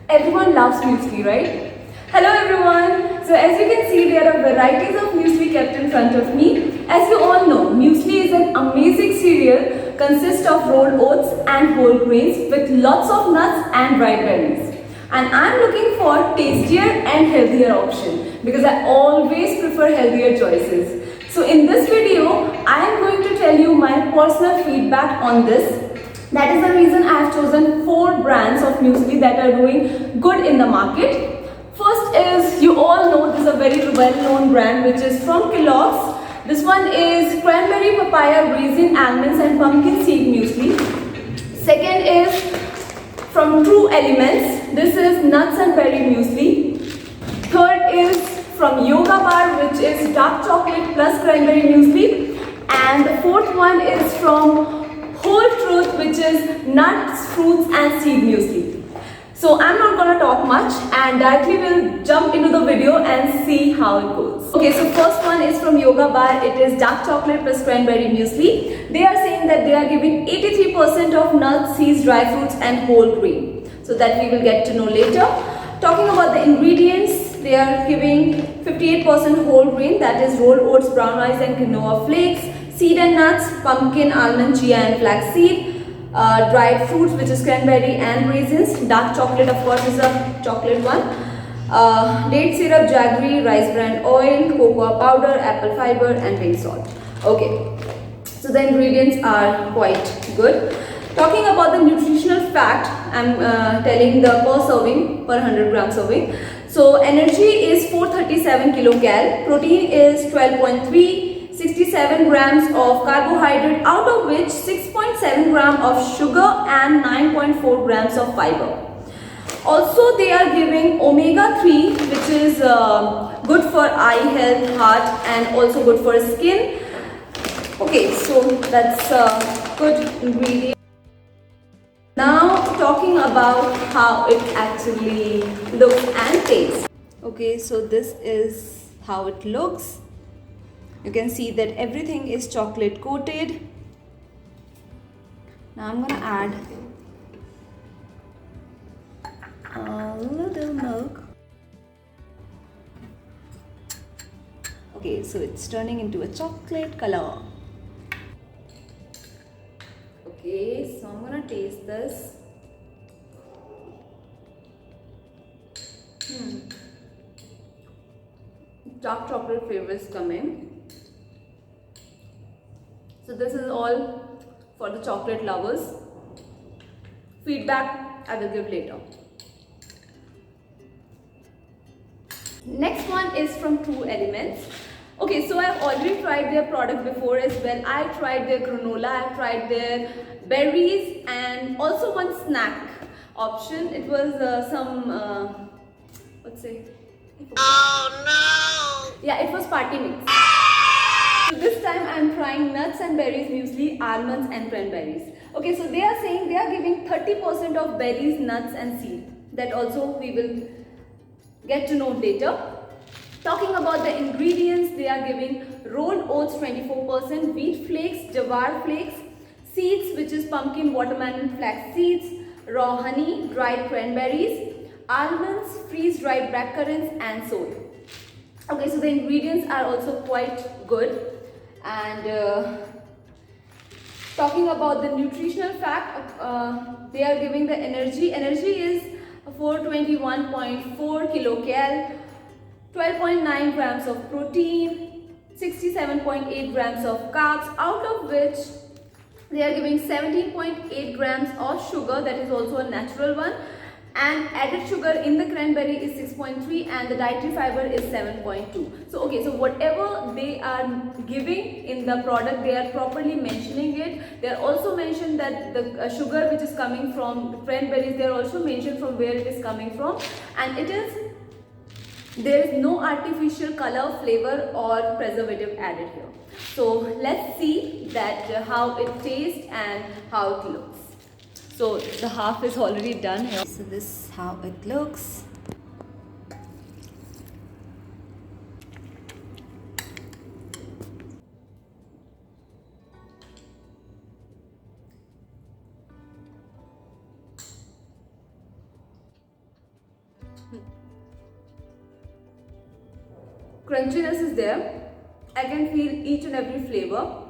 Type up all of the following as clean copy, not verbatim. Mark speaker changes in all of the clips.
Speaker 1: Everyone loves muesli, right? Hello everyone! So as you can see, there are varieties of muesli kept in front of me. As you all know, muesli is an amazing cereal, consists of rolled oats and whole grains with lots of nuts and dried berries. And I'm looking for tastier and healthier option because I always prefer healthier choices. So in this video, I am going to tell you my personal feedback on this. That is the reason I have chosen 4 brands of muesli that are doing good in the market. First is, you all know this is a very well known brand which is from Kellogg's. This one is cranberry, papaya, raisin, almonds and pumpkin seed muesli. Second is from True Elements. This is nuts and berry muesli. Third is from Yoga Bar, which is dark chocolate plus cranberry muesli. And the fourth one is from Whole Truth, which is nuts, fruits and seed muesli. So I'm not gonna talk much and directly we'll jump into the video and see how it goes. Okay, so first one is from Yoga Bar. It is dark chocolate plus cranberry muesli. They are saying that they are giving 83% of nuts, seeds, dry fruits and whole grain. So that we will get to know later. Talking about the ingredients, they are giving 58% whole grain, that is rolled oats, brown rice and quinoa flakes, seed and nuts, pumpkin, almond, chia and flax seed, dried fruits which is cranberry and raisins, dark chocolate of course is a chocolate one, date syrup, jaggery, rice bran oil, cocoa powder, apple fiber and pink salt. Okay, so the ingredients are quite good. Talking about the nutritional fact, I am telling the per serving, per 100 gram serving. So energy is 437 kilocal, protein is 12.3, 67 grams of carbohydrate, out of which 6.7 gram of sugar and 9.4 grams of fiber. Also they are giving omega-3, which is good for eye health, heart and also good for skin. Okay, so that's a good ingredient. Now talking about how it actually looks and tastes. Okay, so this is how it looks. You can see that everything is chocolate coated. Now I'm gonna add a little milk. Okay, so it's turning into a chocolate color. Okay, so I'm gonna taste this. Dark chocolate flavors come in. So this is all for the chocolate lovers. Feedback I will give later. Next one is from True Elements. Okay, so I've already tried their product before as well. I tried their granola, I tried their berries and also one snack option. It was what's it? Oh no! Yeah, it was party mix. So this time I am trying nuts and berries muesli, almonds and cranberries. Okay, so they are saying they are giving 30% of berries, nuts and seed. That also we will get to know later. Talking about the ingredients, they are giving rolled oats 24%, wheat flakes, jawar flakes, seeds which is pumpkin, watermelon, flax seeds, raw honey, dried cranberries, almonds, freeze-dried blackcurrants and soy. Okay, so the ingredients are also quite good. And talking about the nutritional fact, they are giving the energy. Energy is 421.4 kilocal, 12.9 grams of protein, 67.8 grams of carbs, out of which they are giving 17.8 grams of sugar, that is also a natural one, and added sugar in the cranberry is 6.3 and the dietary fiber is 7.2. So okay, so whatever they are giving in the product, they are properly mentioning it. They are also mentioned that the sugar which is coming from the cranberries, they are also mentioned from where it is coming from, and it is, there is no artificial color, flavor or preservative added here. So let's see that how it tastes and how it looks. So the half is already done here. So this is how it looks. Crunchiness is there. I can feel each and every flavor.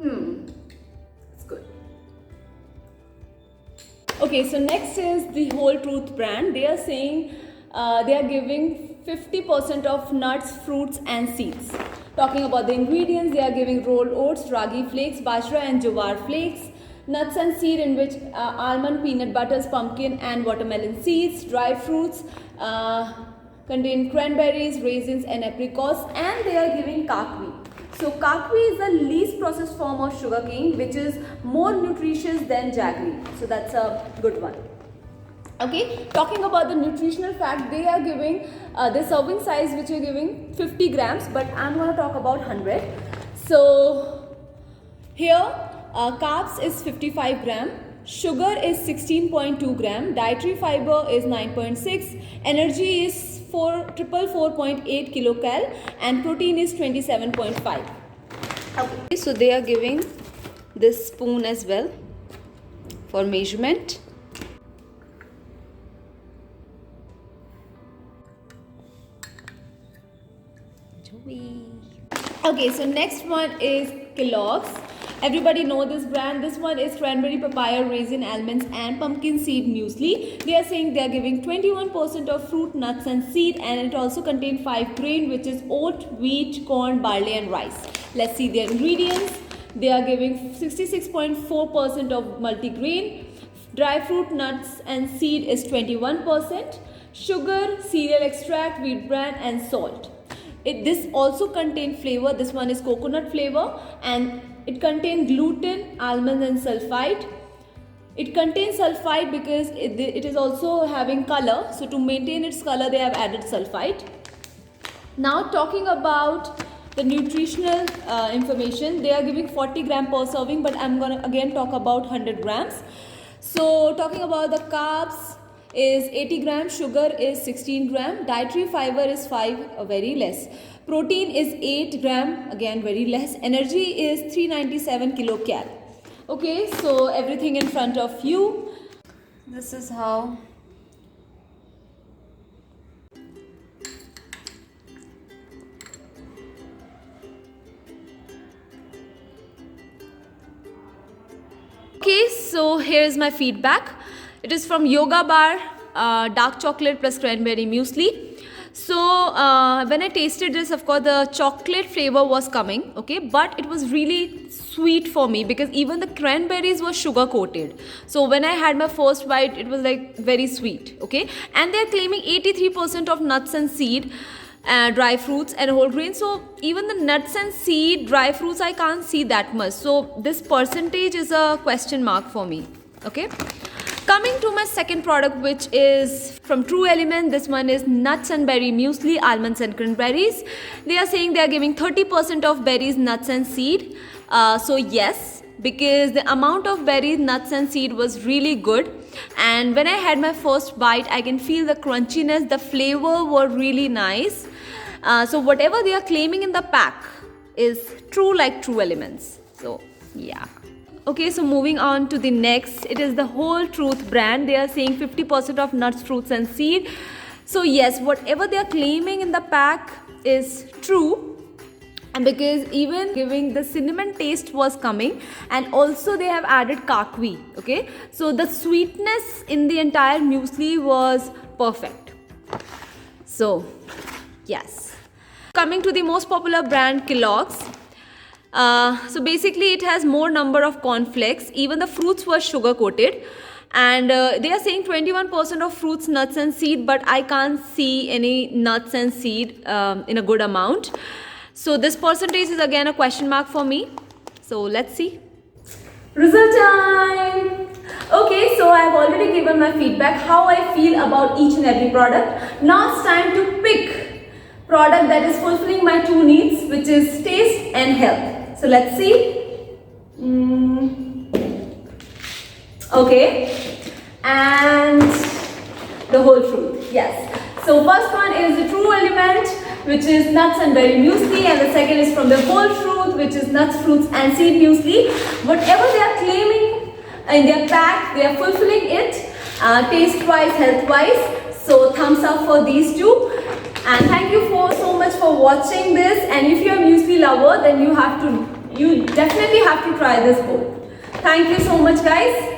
Speaker 1: It's good. Okay, so next is the Whole Truth brand. They are saying they are giving 50% of nuts, fruits and seeds. Talking about the ingredients, they are giving rolled oats, ragi flakes, bajra and jowar flakes, nuts and seed in which almond, peanut butters, pumpkin and watermelon seeds, dry fruits, contain cranberries, raisins and apricots, and they are giving kakvi. So kakvi is the least processed form of sugarcane, which is more nutritious than jaggery. So that's a good one. Okay, talking about the nutritional fact, they are giving the serving size which are giving 50 grams, but I'm going to talk about 100. So here carbs is 55 gram, sugar is 16.2 gram, dietary fiber is 9.6, energy is 444.8 kilocal and protein is 27.5. Okay, so they are giving this spoon as well for measurement. Okay, so next one is Kellogg's. Everybody know this brand. This one is cranberry, papaya, raisin, almonds and pumpkin seed muesli. They are saying they are giving 21% of fruit, nuts and seed, and it also contains 5 grain, which is oat, wheat, corn, barley and rice. Let's see their ingredients. They are giving 66.4% of multigrain. Dry fruit, nuts and seed is 21%. Sugar, cereal extract, wheat bran and salt. This also contains flavor. This one is coconut flavor and it contains gluten, almond and sulfite. It contains sulfite because it is also having color. So to maintain its color, they have added sulfite. Now talking about the nutritional information, they are giving 40 gram per serving, but I'm going to again talk about 100 grams. So talking about the carbs is 80 gram, sugar is 16 gram, dietary fiber is 5, very less. Protein is 8 gram, again very less. Energy is 397 kilocal. Okay, so everything in front of you. This is how okay, so here is my feedback. It is from Yoga Bar, dark chocolate plus cranberry muesli. So when I tasted this, of course the chocolate flavor was coming, okay, but it was really sweet for me because even the cranberries were sugar coated. So when I had my first bite, it was like very sweet, okay, and they are claiming 83% of nuts and seed, dry fruits and whole grain. So even the nuts and seed, dry fruits, I can't see that much. So this percentage is a question mark for me, okay. Coming to my second product, which is from True Element. This one is nuts and berry muesli, almonds and cranberries. They are saying they are giving 30% of berries, nuts and seed. So yes, because the amount of berries, nuts and seed was really good. And when I had my first bite, I can feel the crunchiness, the flavor were really nice. So whatever they are claiming in the pack is true, like True Elements. So yeah. Okay, so moving on to the next, it is the Whole Truth brand. They are saying 50% of nuts, fruits and seed. So yes, whatever they are claiming in the pack is true, and because even giving the cinnamon taste was coming, and also they have added kakvi, okay. So the sweetness in the entire muesli was perfect. So yes. Coming to the most popular brand, Kellogg's. So basically it has more number of cornflakes. Even the fruits were sugar coated, and they are saying 21% of fruits, nuts and seed, but I can't see any nuts and seed in a good amount. So this percentage is again a question mark for me. So let's see. Result time. Okay, so I have already given my feedback, how I feel about each and every product. Now it's time to pick product that is fulfilling my two needs, which is taste and health. So let's see. Okay, and the Whole Truth. Yes. So first one is the True Element, which is nuts and berry muesli, and the second is from the Whole Truth, which is nuts, fruits and seed muesli. Whatever they are claiming in their pack, they are fulfilling it, taste wise, health wise. So thumbs up for these two. And thank you so much for watching this. And if you're a muesli lover, then you definitely have to try this bowl. Thank you so much, guys.